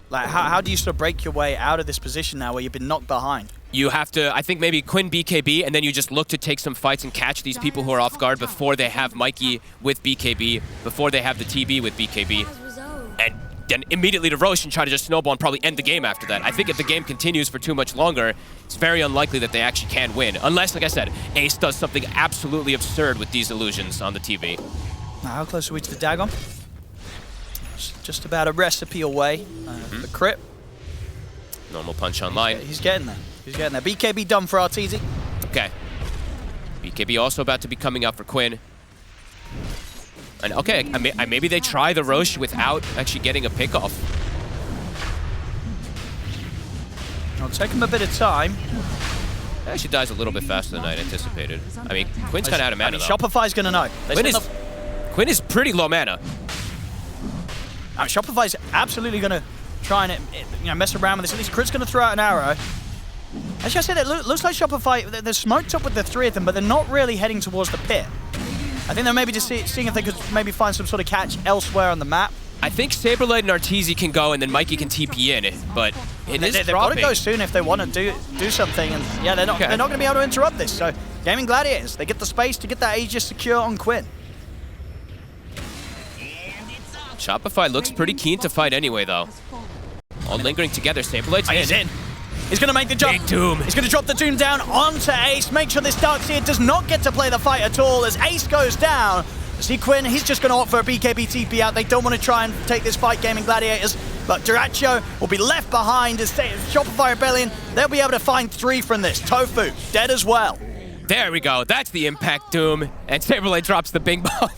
Speaker 1: Like, how do you sort of break your way out of this position now where you've been knocked behind?
Speaker 2: You have to, I think maybe Quinn BKB, and then you just look to take some fights and catch these people who are off guard before they have Mikey with BKB, before they have the TB with BKB. And then immediately to Roche and try to just snowball and probably end the game after that. I think if the game continues for too much longer, it's very unlikely that they actually can win. Unless, like I said, Ace does something absolutely absurd with these illusions on the TV.
Speaker 1: Now, how close are we to the Dagon? just about a recipe away. The crit.
Speaker 2: Normal punch online.
Speaker 1: He's getting there. He's getting there. BKB done for Arteezy.
Speaker 2: Okay. BKB also about to be coming out for Quinn. And okay, maybe they try the Roche without actually getting a pick off.
Speaker 1: It'll take him a bit of time.
Speaker 2: It actually dies a little bit faster than I'd anticipated. I mean, Quinn's kind of out of mana, though.
Speaker 1: Shopify's going to know.
Speaker 2: Quinn is pretty low mana.
Speaker 1: Shopify's absolutely going to try and mess around with this. At least Crit's going to throw out an arrow. Actually, I said it looks like Shopify, they're smoked up with the three of them, but they're not really heading towards the pit. I think they're maybe just seeing if they could maybe find some sort of catch elsewhere on the map.
Speaker 2: I think Saberblade and Arteezy can go, and then Mikey can TP in, but they've
Speaker 1: got to go soon if they want to do something. And yeah, they're not going to be able to interrupt this. So Gaming Gladiators, they get the space to get that Aegis secure on Quinn.
Speaker 2: Shopify looks pretty keen to fight anyway, though. All lingering together. Saberblade's
Speaker 1: He's in. He's going to make the jump.
Speaker 2: Big Doom.
Speaker 1: He's going to drop the Doom down onto Ace. Make sure this Darkseer does not get to play the fight at all as Ace goes down. See Quinn, he's just going to opt for a BKB TP out. They don't want to try and take this fight, Gaming Gladiators. But Dyrachyo will be left behind as Shopify Rebellion. They'll be able to find 3 from this. Tofu, dead as well.
Speaker 2: There we go. That's the impact Doom. And Saberblade drops the bing bong.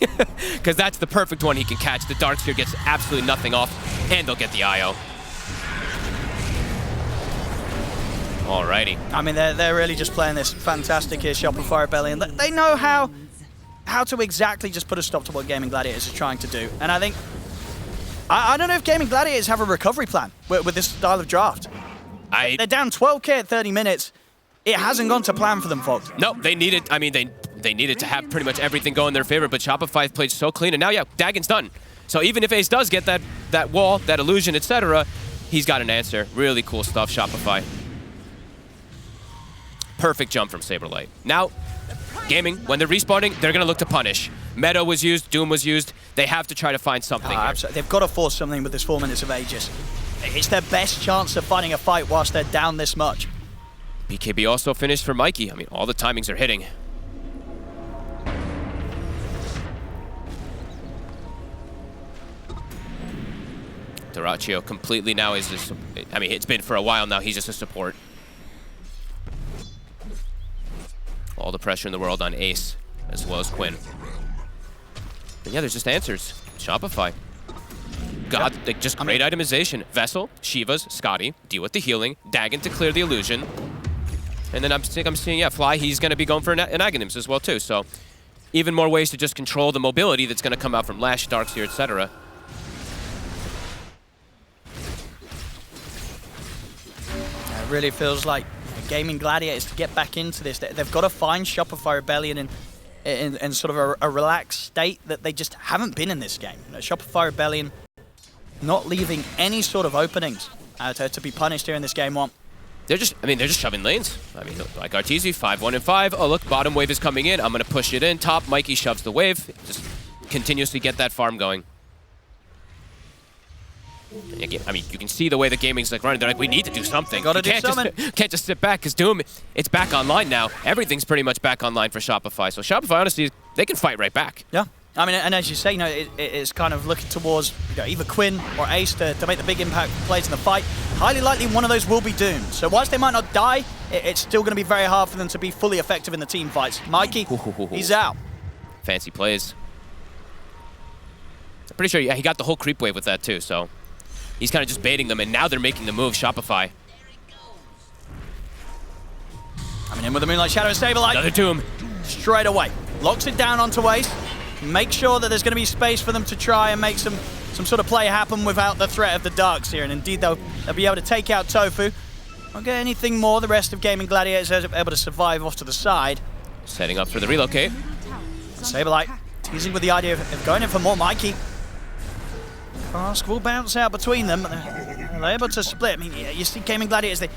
Speaker 2: Because that's the perfect one he can catch. The Darkseer gets absolutely nothing off. And they'll get the IO. Alrighty.
Speaker 1: I mean, they're really just playing this fantastic here, Shopify Rebellion. They know how to exactly just put a stop to what Gaming Gladiators is trying to do. And I think, I don't know if Gaming Gladiators have a recovery plan with this style of draft. They're down 12k at 30 minutes. It hasn't gone to plan for them, folks.
Speaker 2: No, they needed, I mean, they needed to have pretty much everything go in their favor, but Shopify played so clean, and now, yeah, Dagon's done. So even if Ace does get that wall, that illusion, etc., he's got an answer. Really cool stuff, Shopify. Perfect jump from Saberblade. Now, Gaming, when they're respawning, they're going to look to punish. Meta was used, Doom was used. They have to try to find something here.
Speaker 1: Absolutely. They've got to force something with this 4 minutes of Aegis. It's their best chance of finding a fight whilst they're down this much.
Speaker 2: BKB also finished for Mikey. I mean, all the timings are hitting. Dyrachyo completely now is just, I mean, it's been for a while now, he's just a support. All the pressure in the world on Ace, as well as Quinn. And yeah, there's just answers. Shopify. God, like just great itemization. Vessel, Shivas, Scotty, deal with the healing. Dagon to clear the illusion. And then I'm seeing, yeah, Fly, he's going to be going for an Aghanims as well, too. So even more ways to just control the mobility that's going to come out from Lash, Darkseer, etc.
Speaker 1: It really feels like Gaming Gladiators to get back into this. They've got to find Shopify Rebellion in sort of a relaxed state that they just haven't been in this game. You know, Shopify Rebellion not leaving any sort of openings to be punished here in this game 1.
Speaker 2: They're just shoving lanes. I mean, like Arteezy, 5-1 and 5. Oh, look, bottom wave is coming in. I'm going to push it in. Top, Mikey shoves the wave. Just continuously get that farm going. And again, I mean, you can see the way the gaming's like running. They're like, we need to do something. Can't just sit back, because Doom, it's back online now. Everything's pretty much back online for Shopify. So Shopify, honestly, they can fight right back.
Speaker 1: Yeah. I mean, and as you say, you know, it's kind of looking towards either Quinn or Ace to make the big impact plays in the fight. Highly likely one of those will be Doom. So whilst they might not die, it's still going to be very hard for them to be fully effective in the team fights. Mikey, he's out.
Speaker 2: Fancy plays. I'm pretty sure he got the whole creep wave with that too, so he's kind of just baiting them, and now they're making the move, Shopify.
Speaker 1: I mean, in with the Moonlight Shadow and Saberlight.
Speaker 2: Another Doom.
Speaker 1: Straight away. Locks it down onto Ace. Make sure that there's going to be space for them to try and make some sort of play happen without the threat of the Darkseer. And indeed, they'll be able to take out Tofu. Won't get anything more. The rest of Gaming Gladiators are able to survive off to the side.
Speaker 2: Setting up for the relocate.
Speaker 1: Saberlight teasing with the idea of going in for more Mikey. Cask will bounce out between them. They're able to split. I mean, you see Gaming Gladiators,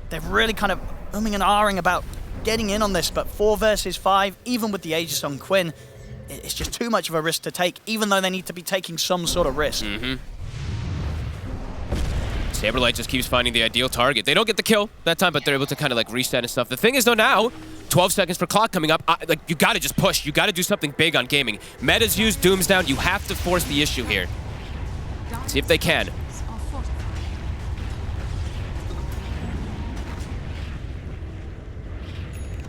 Speaker 1: they're really kind of umming and ahhing about getting in on this, but 4 versus 5, even with the Aegis on Quinn, it's just too much of a risk to take, even though they need to be taking some sort of risk.
Speaker 2: Saberlight just keeps finding the ideal target. They don't get the kill that time, but they're able to kind of like reset and stuff. The thing is, though, now 12 seconds for clock coming up. Like, you got to just push. You got to do something big on gaming. Meta's used, Doom's down. You have to force the issue here. See if they can.
Speaker 3: Are fortified.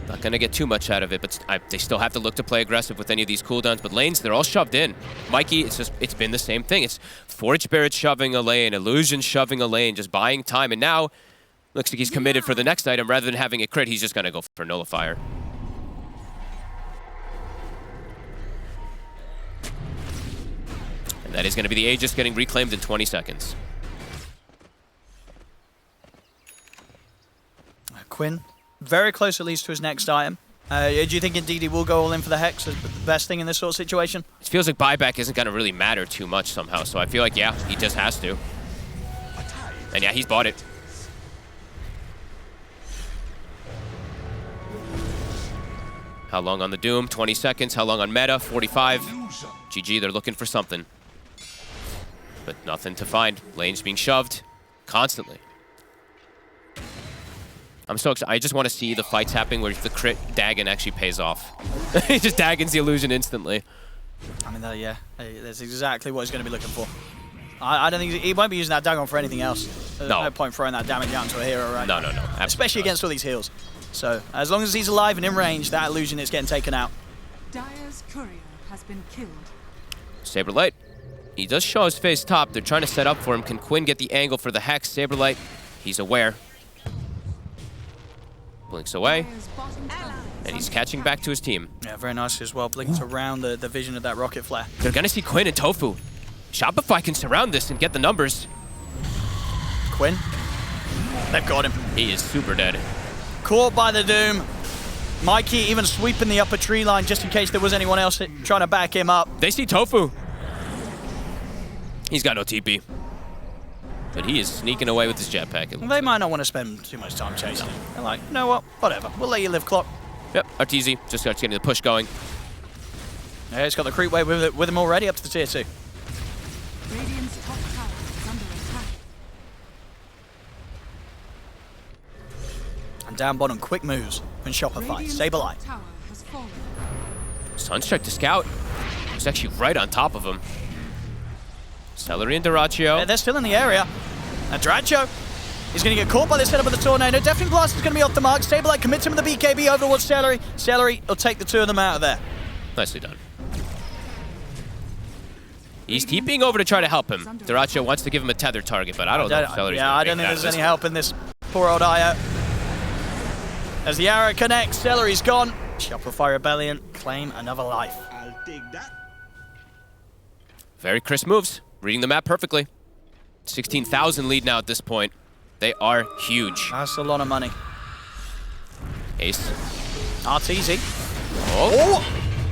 Speaker 2: Not going to get too much out of it, but they still have to look to play aggressive with any of these cooldowns. But lanes, they're all shoved in. Mikey, it's been the same thing. It's Forge Spirit shoving a lane, Illusion shoving a lane, just buying time. And now, looks like he's committed for the next item. Rather than having a crit, he's just going to go for Nullifier. And that is going to be the Aegis getting reclaimed in 20 seconds.
Speaker 1: Quinn, very close at least to his next item. Do you think indeed he will go all in for the Hex as the best thing in this sort of situation?
Speaker 2: It feels like buyback isn't going to really matter too much somehow. So I feel like, yeah, he just has to. And yeah, he's bought it. How long on the Doom? 20 seconds. How long on Meta? 45. GG, they're looking for something. But nothing to find. Lane's being shoved constantly. I'm so excited. I just want to see the fights happening where the crit Dagon actually pays off. He just Dagons the illusion instantly.
Speaker 1: I mean, yeah, that's exactly what he's going to be looking for. I don't think he won't be using that Dagon for anything else. There's no point throwing that damage out into a hero, right?
Speaker 2: No. Absolutely
Speaker 1: Especially
Speaker 2: not.
Speaker 1: against all these heals. So, as long as he's alive and in range, that illusion is getting taken out.
Speaker 3: Dire's courier has been killed.
Speaker 2: Saberlight. He does show his face top. They're trying to set up for him. Can Quinn get the angle for the Hex? Saberlight, he's aware. Blinks away.
Speaker 3: Dire's bottom tower
Speaker 2: And he's catching back to his team.
Speaker 1: Yeah, very nice as well. Blinked around the vision of that rocket flare.
Speaker 2: They're going to see Quinn and Tofu. Shopify can surround this and get the numbers.
Speaker 1: Quinn, they've got him.
Speaker 2: He is super dead.
Speaker 1: Caught by the Doom. Mikey even sweeping the upper tree line just in case there was anyone else trying to back him up.
Speaker 2: They see Tofu. He's got no TP. But he is sneaking away with his jetpack.
Speaker 1: They might not want to spend too much time chasing him. They're like, you know what? Whatever. We'll let you live, Clock.
Speaker 2: Yep, Arteezy just starts getting the push going.
Speaker 1: Yeah, he's got the creep wave with him already up to the tier 2.
Speaker 3: Radiant's top tower is under attack.
Speaker 1: And down bottom, quick moves from Shopify.
Speaker 3: Radiant's
Speaker 1: Saberlight.
Speaker 3: top tower has fallen.
Speaker 2: Sunstrike to scout. He's actually right on top of him. Celery and Dyrachyo.
Speaker 1: They're still in the area. And Dyrachyo is going to get caught by the setup of the Tornado. Deafening Blast is going to be off the mark. Saberlight commits him with the BKB over towards Celery. Celery will take the two of them out of there.
Speaker 2: Nicely done. He's TPing over to try to help him. Dyrachyo wants to give him a tether target, but I don't know if Celery's
Speaker 1: I don't think there's any help in this poor old Io. As the arrow connects, Celery's gone. Shopify Rebellion claim another life.
Speaker 4: I'll take that.
Speaker 2: Very crisp moves. Reading the map perfectly. 16,000 lead now at this point. They are huge.
Speaker 1: That's a lot of money.
Speaker 2: Ace.
Speaker 1: Arteezy.
Speaker 2: Oh!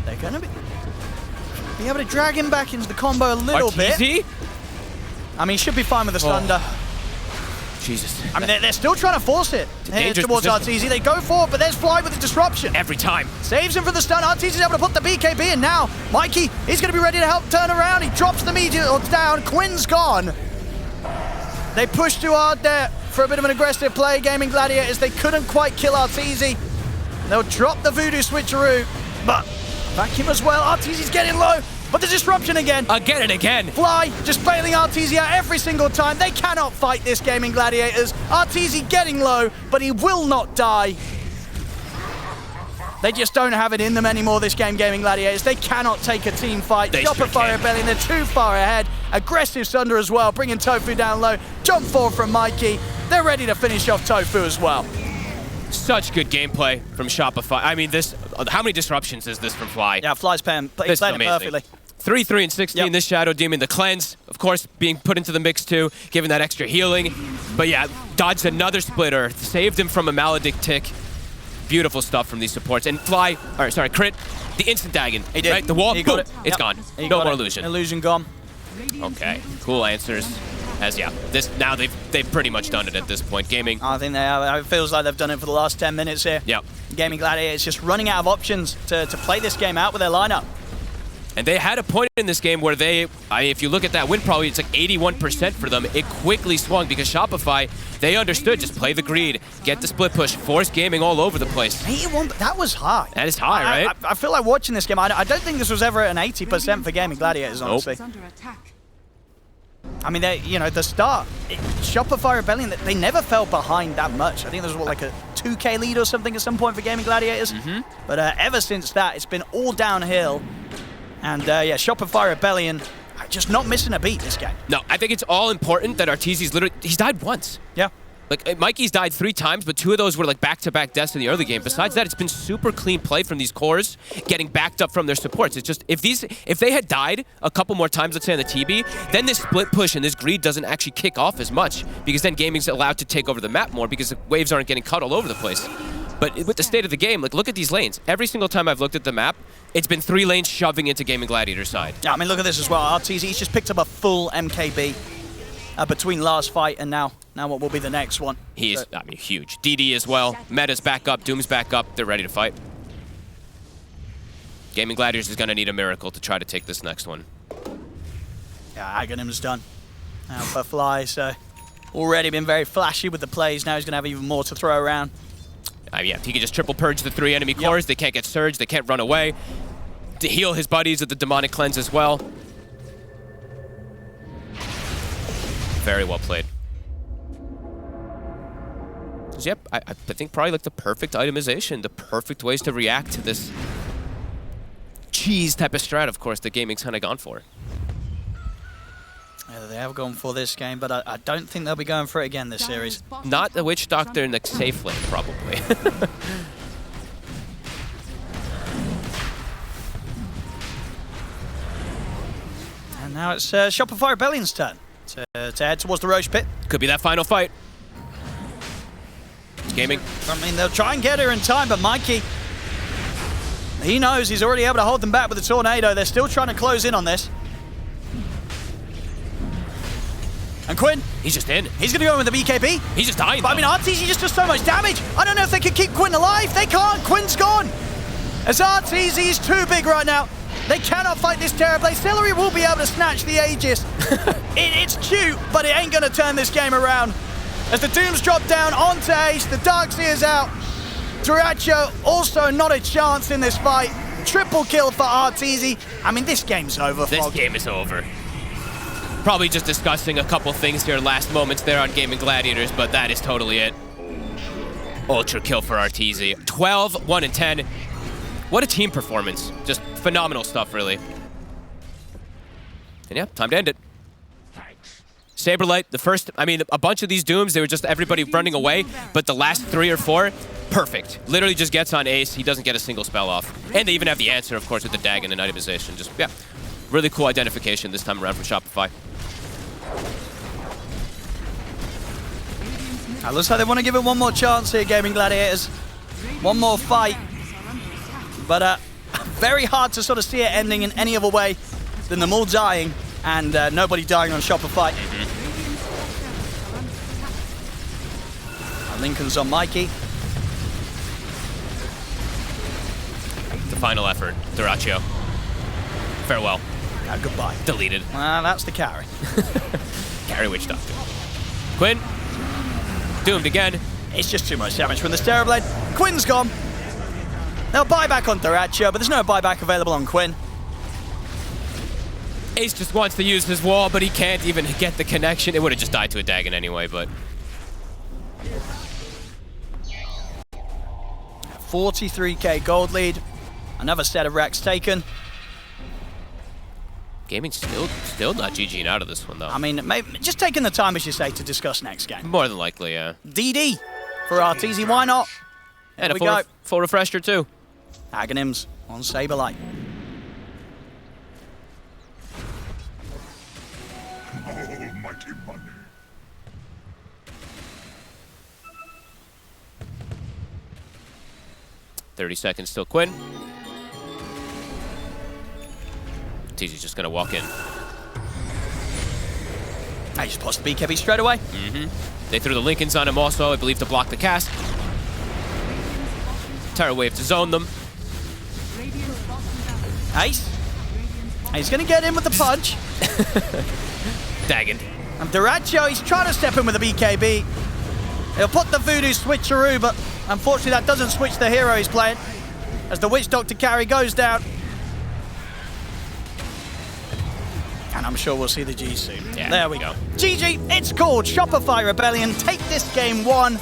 Speaker 1: They're going to be able to drag him back into the combo a little bit.
Speaker 2: Arteezy?
Speaker 1: I mean, he should be fine with the Thunder.
Speaker 2: Jesus.
Speaker 1: I mean, they're still trying to force it
Speaker 2: dangerous
Speaker 1: towards
Speaker 2: position.
Speaker 1: Arteezy. They go for it, but there's Fly with the disruption.
Speaker 2: Every time.
Speaker 1: Saves him for the stun. Arteezy's able to put the BKB in now. Mikey, he's going to be ready to help turn around. He drops the meteor down. Quinn's gone. They pushed too hard there for a bit of an aggressive play. Gaming Gladiators, they couldn't quite kill Arteezy. They'll drop the Voodoo switcheroo, but vacuum as well. Arteezy's getting low, but the disruption again.
Speaker 2: Again and again.
Speaker 1: Fly just bailing Arteezy out every single time. They cannot fight this Gaming Gladiators. Arteezy getting low, but he will not die. They just don't have it in them anymore, this game, Gaming Gladiators. They cannot take a team fight.
Speaker 2: They sure
Speaker 1: Shopify
Speaker 2: can.
Speaker 1: Rebellion, they're too far ahead. Aggressive Sunder as well, bringing Tofu down low. Jump forward from Mikey. They're ready to finish off Tofu as well.
Speaker 2: Such good gameplay from Shopify. I mean, this. How many disruptions is this from Fly?
Speaker 1: Yeah, Fly's playing
Speaker 2: This is
Speaker 1: it
Speaker 2: amazing.
Speaker 1: perfectly.
Speaker 2: 3-3 and 16,
Speaker 1: Yep.
Speaker 2: this Shadow Demon. The Cleanse, of course, being put into the mix too, giving that extra healing. But yeah, dodged another splitter, saved him from a Maledict tick. Beautiful stuff from these supports. And Fly, or sorry, Crit, the instant Dagon.
Speaker 1: He did.
Speaker 2: Right? The wall,
Speaker 1: He
Speaker 2: boom,
Speaker 1: got it.
Speaker 2: it's
Speaker 1: Yep.
Speaker 2: gone.
Speaker 1: He
Speaker 2: No
Speaker 1: got
Speaker 2: more
Speaker 1: it.
Speaker 2: illusion.
Speaker 1: Illusion gone.
Speaker 2: Okay, cool answers. As yeah, this now they've pretty much done it at this point. Gaming.
Speaker 1: I think they have. It feels like they've done it for the last 10 minutes here.
Speaker 2: Yep.
Speaker 1: Gaming Gladiators just running out of options to play this game out with their lineup.
Speaker 2: And they had a point in this game where if you look at that win, probably it's like 81% for them. It quickly swung because Shopify, they understood, just play the greed, get the split push, force gaming all over the place.
Speaker 1: 81, that was high.
Speaker 2: That is high, right?
Speaker 1: I feel like watching this game, I don't think this was ever an 80% for Gaming Gladiators, honestly.
Speaker 3: Is under attack.
Speaker 1: I mean, the start, Shopify Rebellion, they never fell behind that much. I think there was, like a 2K lead or something at some point for Gaming Gladiators. But ever since that, it's been all downhill. And yeah, Shopify Rebellion, just not missing a beat this game.
Speaker 2: No, I think it's all important that Arteezy's literally, he's died once.
Speaker 1: Yeah.
Speaker 2: Like, Mikey's died 3 times, but 2 of those were like back-to-back deaths in the early game. Besides that, it's been super clean play from these cores, getting backed up from their supports. It's just, if they had died a couple more times, let's say on the TB, then this split push and this greed doesn't actually kick off as much, because then gaming's allowed to take over the map more, because the waves aren't getting cut all over the place. But with the state of the game, like, look at these lanes. Every single time I've looked at the map, it's been 3 lanes shoving into Gaming Gladiator's side.
Speaker 1: Yeah, I mean, look at this as well. Arteezy, he's just picked up a full MKB between last fight and now what will be the next one.
Speaker 2: He is, I mean, huge. DD as well. Meta's back up. Doom's back up. They're ready to fight. Gaming Gladiators is going to need a miracle to try to take this next one.
Speaker 1: Yeah, Aghanim's done. Now for Fly, so already been very flashy with the plays. Now he's going to have even more to throw around.
Speaker 2: Yeah, if he can just triple purge the 3 enemy cores, they can't get surged, they can't run away. To heal his buddies with the demonic cleanse as well. Very well played. So, yep, I think probably like the perfect itemization, the perfect ways to react to this cheese type of strat, of course, that gaming's kind of gone for.
Speaker 1: Yeah, they have gone for this game, but I don't think they'll be going for it again this series.
Speaker 2: Not the Witch Doctor in the safe lane, probably.
Speaker 1: And now it's Shopify Rebellion's turn to head towards the Roche Pit.
Speaker 2: Could be that final fight. Gaming.
Speaker 1: I mean, they'll try and get her in time, but Mikey, he knows he's already able to hold them back with the Tornado. They're still trying to close in on this. And Quinn,
Speaker 2: he's just in.
Speaker 1: He's going to go in with the BKB.
Speaker 2: He's just dying,
Speaker 1: but, I mean, Arteezy just does so much damage. I don't know if they can keep Quinn alive. They can't. Quinn's gone. As Arteezy is too big right now. They cannot fight this Terrorblade. Celery will be able to snatch the Aegis. It's cute, but it ain't going to turn this game around. As the Dooms drop down onto Ace, the Darkseer's out. Duracho also not a chance in this fight. Triple kill for Arteezy. I mean, this game's over.
Speaker 2: This game is over. Probably just discussing a couple things here, last moments there on Gaming Gladiators, but that is totally it. Ultra kill for Arteezy. 12, 1 and 10. What a team performance. Just phenomenal stuff, really. And yeah, time to end it. Saberlight, the first, I mean, a bunch of these Dooms, they were just everybody running away, but the last 3 or 4, perfect. Literally just gets on Ace, he doesn't get a single spell off. And they even have the answer, of course, with the Dagon and itemization. Just, yeah, really cool identification this time around from Shopify.
Speaker 1: Looks like they want to give it one more chance here, Gaming Gladiators. One more fight. But very hard to sort of see it ending in any other way than them all dying and nobody dying on Shopify. Lincoln's on Mikey.
Speaker 2: The final effort, Duracho. Farewell.
Speaker 1: Goodbye.
Speaker 2: Deleted.
Speaker 1: That's the carry.
Speaker 2: Carry Witch Doctor. Quinn. Doomed again.
Speaker 1: It's just too much damage from the Terrorblade. Quinn's gone. They'll buy back on Duracho, but there's no buyback available on Quinn.
Speaker 2: Ace just wants to use his wall, but he can't even get the connection. It would have just died to a Dagon anyway, but...
Speaker 1: 43k gold lead. Another set of racks taken.
Speaker 2: Gaming still not GGing out of this one, though.
Speaker 1: I mean, maybe just taking the time, as you say, to discuss next game.
Speaker 2: More than likely, yeah.
Speaker 1: DD for Arteezy, why not?
Speaker 2: And a full refresher, too.
Speaker 1: Aghanims on Saberlight.
Speaker 4: Almighty money.
Speaker 2: $30 seconds still, Quinn. Arteezy's just gonna walk in.
Speaker 1: I just plus the BKB straight away.
Speaker 2: They threw the Lincolns on him also, I believe, to block the cast. Terror Wave to zone them.
Speaker 1: Ace. He's going to get in with the punch.
Speaker 2: Dagon.
Speaker 1: And Duracho, he's trying to step in with a BKB. He'll put the Voodoo switcheroo, but unfortunately that doesn't switch the hero he's playing. As the Witch Doctor carry goes down. And I'm sure we'll see the G soon.
Speaker 2: Yeah,
Speaker 1: there we go. GG, it's called. Shopify Rebellion take this game 1.